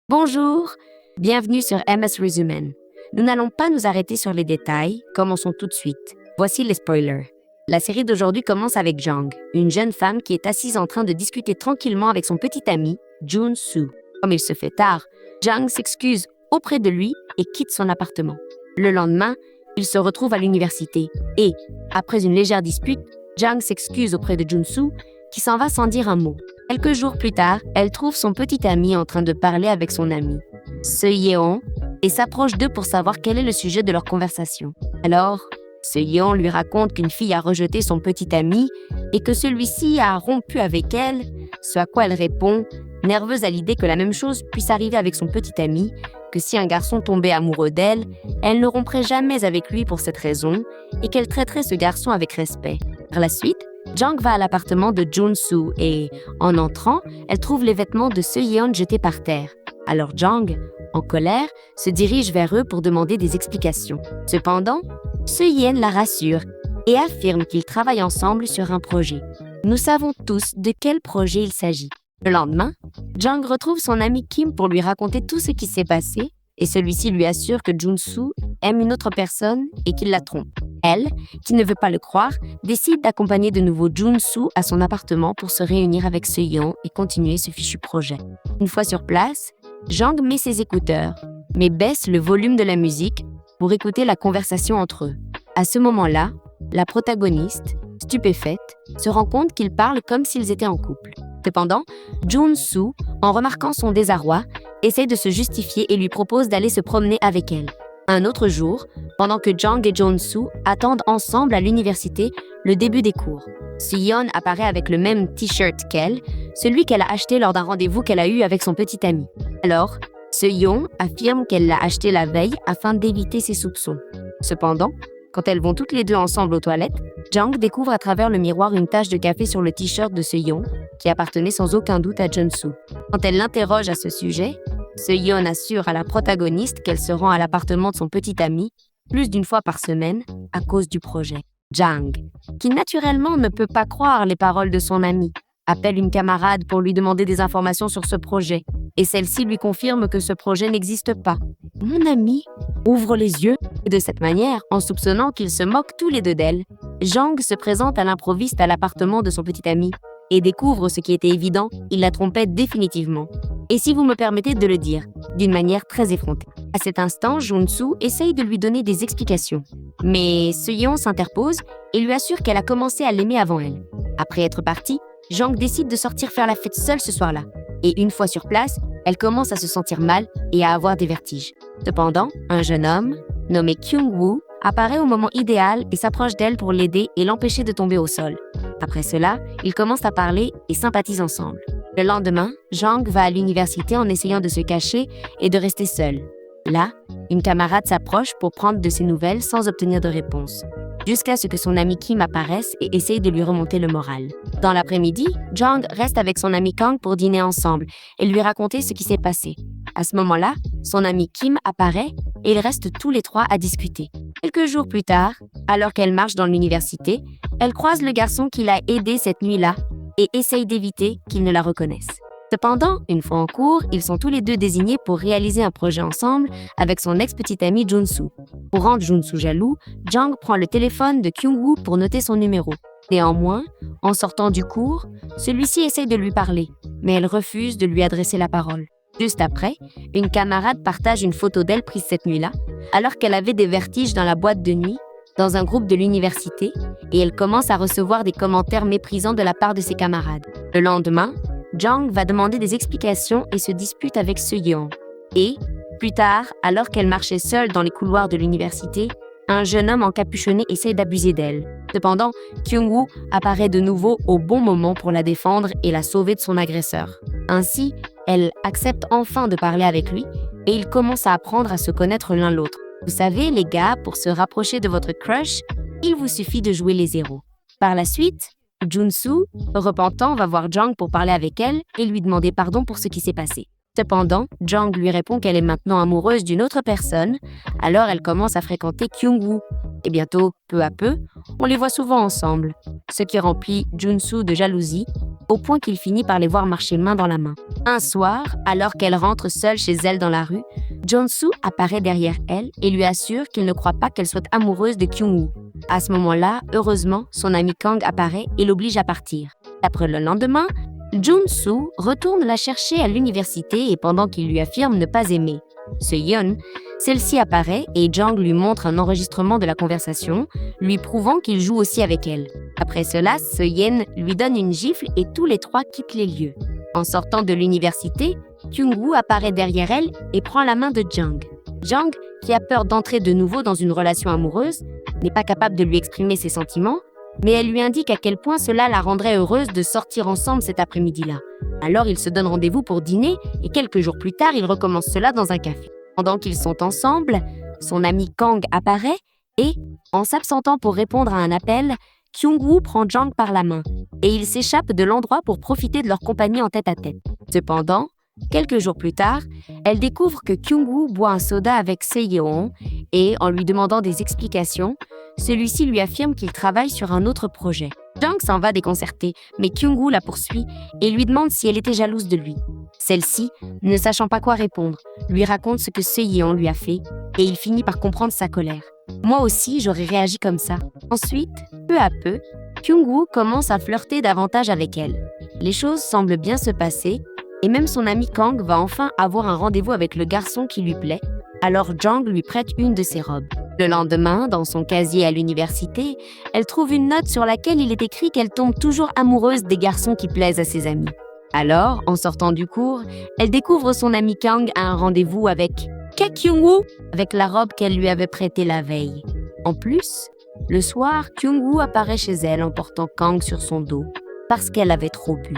Bonjour, bienvenue sur MS Resumen. Nous n'allons pas nous arrêter sur les détails, commençons tout de suite. Voici les spoilers. La série d'aujourd'hui commence avec Jung, une jeune femme qui est assise en train de discuter tranquillement avec son petit ami, Jun-soo. Comme il se fait tard, Jung s'excuse auprès de lui et quitte son appartement. Le lendemain, il se retrouve à l'université et, après une légère dispute, Jung s'excuse auprès de Jun-soo qui s'en va sans dire un mot. Quelques jours plus tard, elle trouve son petit ami en train de parler avec son ami, Se-yeon, et s'approche d'eux pour savoir quel est le sujet de leur conversation. Alors, Se-yeon lui raconte qu'une fille a rejeté son petit ami et que celui-ci a rompu avec elle, ce à quoi elle répond, nerveuse à l'idée que la même chose puisse arriver avec son petit ami, que si un garçon tombait amoureux d'elle, elle ne romprait jamais avec lui pour cette raison et qu'elle traiterait ce garçon avec respect. Par la suite, Jung va à l'appartement de Jun-soo et, en entrant, elle trouve les vêtements de Se-yeon jetés par terre. Alors Jung, en colère, se dirige vers eux pour demander des explications. Cependant, Se-yeon la rassure et affirme qu'ils travaillent ensemble sur un projet. Nous savons tous de quel projet il s'agit. Le lendemain, Jung retrouve son ami Kim pour lui raconter tout ce qui s'est passé et celui-ci lui assure que Jun-soo aime une autre personne et qu'il la trompe. Elle, qui ne veut pas le croire, décide d'accompagner de nouveau Jun-soo à son appartement pour se réunir avec Se-yeon et continuer ce fichu projet. Une fois sur place, Jung met ses écouteurs, mais baisse le volume de la musique pour écouter la conversation entre eux. À ce moment-là, la protagoniste, stupéfaite, se rend compte qu'ils parlent comme s'ils étaient en couple. Cependant, Jun-soo, en remarquant son désarroi, essaie de se justifier et lui propose d'aller se promener avec elle. Un autre jour, pendant que Jung et Jun-soo attendent ensemble à l'université le début des cours, Se-yeon apparaît avec le même t-shirt qu'elle, celui qu'elle a acheté lors d'un rendez-vous qu'elle a eu avec son petit ami. Alors, Se-yeon affirme qu'elle l'a acheté la veille afin d'éviter ses soupçons. Cependant, quand elles vont toutes les deux ensemble aux toilettes, Jung découvre à travers le miroir une tache de café sur le t-shirt de Se-yeon, qui appartenait sans aucun doute à Jun-soo. Quand elle l'interroge à ce sujet, Se-yeon assure à la protagoniste qu'elle se rend à l'appartement de son petit ami plus d'une fois par semaine à cause du projet. Jung, qui naturellement ne peut pas croire les paroles de son ami, appelle une camarade pour lui demander des informations sur ce projet, et celle-ci lui confirme que ce projet n'existe pas. Mon ami ouvre les yeux, et de cette manière, en soupçonnant qu'ils se moquent tous les deux d'elle, Jung se présente à l'improviste à l'appartement de son petit ami et découvre ce qui était évident, il la trompait définitivement. Et si vous me permettez de le dire, d'une manière très effrontée. À cet instant, Jun-soo essaye de lui donner des explications. Mais Se-yeon s'interpose et lui assure qu'elle a commencé à l'aimer avant elle. Après être partie, Jung décide de sortir faire la fête seule ce soir-là. Et une fois sur place, elle commence à se sentir mal et à avoir des vertiges. Cependant, un jeune homme, nommé Kyung-woo, apparaît au moment idéal et s'approche d'elle pour l'aider et l'empêcher de tomber au sol. Après cela, ils commencent à parler et sympathisent ensemble. Le lendemain, Jung va à l'université en essayant de se cacher et de rester seul. Là, une camarade s'approche pour prendre de ses nouvelles sans obtenir de réponse, jusqu'à ce que son ami Kim apparaisse et essaye de lui remonter le moral. Dans l'après-midi, Jung reste avec son ami Kang pour dîner ensemble et lui raconter ce qui s'est passé. À ce moment-là, son ami Kim apparaît et ils restent tous les trois à discuter. Quelques jours plus tard, alors qu'elle marche dans l'université, elle croise le garçon qui l'a aidée cette nuit-là et essaye d'éviter qu'il ne la reconnaisse. Cependant, une fois en cours, ils sont tous les deux désignés pour réaliser un projet ensemble avec son ex-petit ami Jun-soo. Pour rendre Jun-soo jaloux, Jung prend le téléphone de Kyung-woo pour noter son numéro. Néanmoins, en sortant du cours, celui-ci essaye de lui parler, mais elle refuse de lui adresser la parole. Juste après, une camarade partage une photo d'elle prise cette nuit-là, alors qu'elle avait des vertiges dans la boîte de nuit, dans un groupe de l'université, et elle commence à recevoir des commentaires méprisants de la part de ses camarades. Le lendemain, Jung va demander des explications et se dispute avec Se-yeon. Et, plus tard, alors qu'elle marchait seule dans les couloirs de l'université, un jeune homme encapuchonné essaie d'abuser d'elle. Cependant, Kyung-woo apparaît de nouveau au bon moment pour la défendre et la sauver de son agresseur. Ainsi, elle accepte enfin de parler avec lui et ils commencent à apprendre à se connaître l'un l'autre. Vous savez, les gars, pour se rapprocher de votre crush, il vous suffit de jouer les héros. Par la suite, Jun-soo, repentant, va voir Jung pour parler avec elle et lui demander pardon pour ce qui s'est passé. Cependant, Jung lui répond qu'elle est maintenant amoureuse d'une autre personne, alors elle commence à fréquenter Kyung-woo. Et bientôt, peu à peu, on les voit souvent ensemble, ce qui remplit Jun-soo de jalousie au point qu'il finit par les voir marcher main dans la main. Un soir, alors qu'elle rentre seule chez elle dans la rue, Jeon-soo apparaît derrière elle et lui assure qu'il ne croit pas qu'elle soit amoureuse de Kyung-woo. À ce moment-là, heureusement, son ami Kang apparaît et l'oblige à partir. Après le lendemain, Jeon-soo retourne la chercher à l'université et pendant qu'il lui affirme ne pas aimer Se-yeon, celle-ci apparaît et Jang lui montre un enregistrement de la conversation, lui prouvant qu'il joue aussi avec elle. Après cela, Se-yeon lui donne une gifle et tous les trois quittent les lieux. En sortant de l'université, Kyung-woo apparaît derrière elle et prend la main de Jang. Jang, qui a peur d'entrer de nouveau dans une relation amoureuse, n'est pas capable de lui exprimer ses sentiments, mais elle lui indique à quel point cela la rendrait heureuse de sortir ensemble cet après-midi-là. Alors ils se donnent rendez-vous pour dîner et quelques jours plus tard, ils recommencent cela dans un café. Pendant qu'ils sont ensemble, son ami Kang apparaît et, en s'absentant pour répondre à un appel, Kyung-woo prend Jang par la main et ils s'échappent de l'endroit pour profiter de leur compagnie en tête-à-tête. Cependant, quelques jours plus tard, elle découvre que Kyung-woo boit un soda avec Se-yeon et, en lui demandant des explications, celui-ci lui affirme qu'il travaille sur un autre projet. Jang s'en va déconcertée, mais Kyung-woo la poursuit et lui demande si elle était jalouse de lui. Celle-ci, ne sachant pas quoi répondre, lui raconte ce que Se-yeon lui a fait et il finit par comprendre sa colère. Moi aussi, j'aurais réagi comme ça. Ensuite, peu à peu, Kyung-woo commence à flirter davantage avec elle. Les choses semblent bien se passer et même son ami Kang va enfin avoir un rendez-vous avec le garçon qui lui plaît, alors Jang lui prête une de ses robes. Le lendemain, dans son casier à l'université, elle trouve une note sur laquelle il est écrit qu'elle tombe toujours amoureuse des garçons qui plaisent à ses amis. Alors, en sortant du cours, elle découvre son ami Kang à un rendez-vous avec Kyung-woo, avec la robe qu'elle lui avait prêtée la veille. En plus, le soir, Kyung-woo apparaît chez elle en portant Kang sur son dos, parce qu'elle avait trop bu.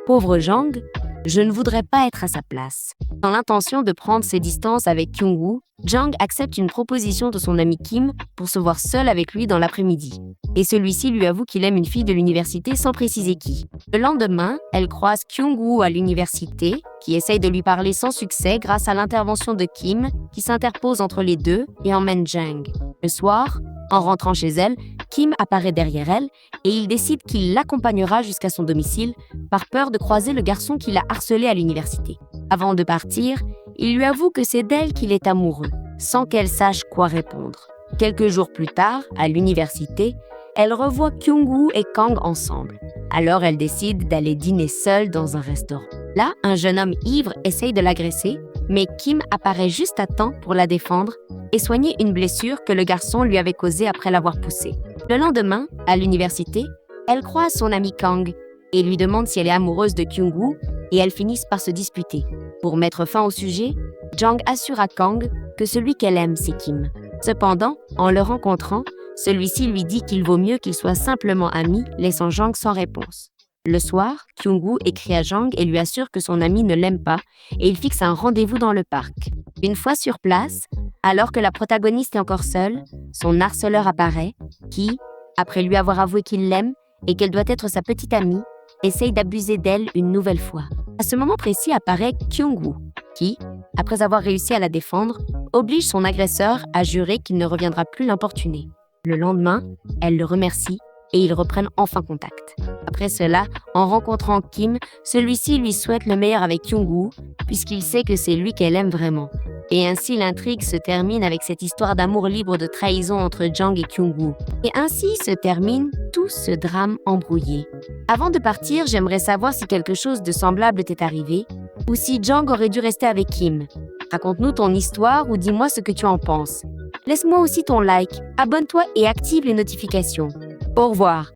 Pauvre Jang, je ne voudrais pas être à sa place. Dans l'intention de prendre ses distances avec Kyung-woo, Jang accepte une proposition de son ami Kim pour se voir seul avec lui dans l'après-midi. Et celui-ci lui avoue qu'il aime une fille de l'université sans préciser qui. Le lendemain, elle croise Kyung-woo à l'université, qui essaye de lui parler sans succès grâce à l'intervention de Kim, qui s'interpose entre les deux et emmène Jang. Le soir, en rentrant chez elle, Kim apparaît derrière elle et il décide qu'il l'accompagnera jusqu'à son domicile par peur de croiser le garçon qui l'a harcelé à l'université. Avant de partir, il lui avoue que c'est d'elle qu'il est amoureux, sans qu'elle sache quoi répondre. Quelques jours plus tard, à l'université, elle revoit Kyung-woo et Kang ensemble. Alors elle décide d'aller dîner seule dans un restaurant. Là, un jeune homme ivre essaye de l'agresser, mais Kim apparaît juste à temps pour la défendre et soigner une blessure que le garçon lui avait causée après l'avoir poussée. Le lendemain, à l'université, elle croise son ami Kang et lui demande si elle est amoureuse de Kyung-woo et elles finissent par se disputer. Pour mettre fin au sujet, Jang assure à Kang que celui qu'elle aime, c'est Kim. Cependant, en le rencontrant, celui-ci lui dit qu'il vaut mieux qu'ils soient simplement amis, laissant Jang sans réponse. Le soir, Kyung-woo écrit à Jang et lui assure que son ami ne l'aime pas et il fixe un rendez-vous dans le parc. Une fois sur place, alors que la protagoniste est encore seule, son harceleur apparaît, qui, après lui avoir avoué qu'il l'aime et qu'elle doit être sa petite amie, essaye d'abuser d'elle une nouvelle fois. À ce moment précis apparaît Kyung-woo, qui, après avoir réussi à la défendre, oblige son agresseur à jurer qu'il ne reviendra plus l'importuner. Le lendemain, elle le remercie et ils reprennent enfin contact. Après cela, en rencontrant Kim, celui-ci lui souhaite le meilleur avec Kyung-woo, puisqu'il sait que c'est lui qu'elle aime vraiment. Et ainsi l'intrigue se termine avec cette histoire d'amour libre de trahison entre Jang et Kyung-woo. Et ainsi se termine tout ce drame embrouillé. Avant de partir, j'aimerais savoir si quelque chose de semblable t'est arrivé, ou si Jang aurait dû rester avec Kim. Raconte-nous ton histoire ou dis-moi ce que tu en penses. Laisse-moi aussi ton like, abonne-toi et active les notifications. Au revoir.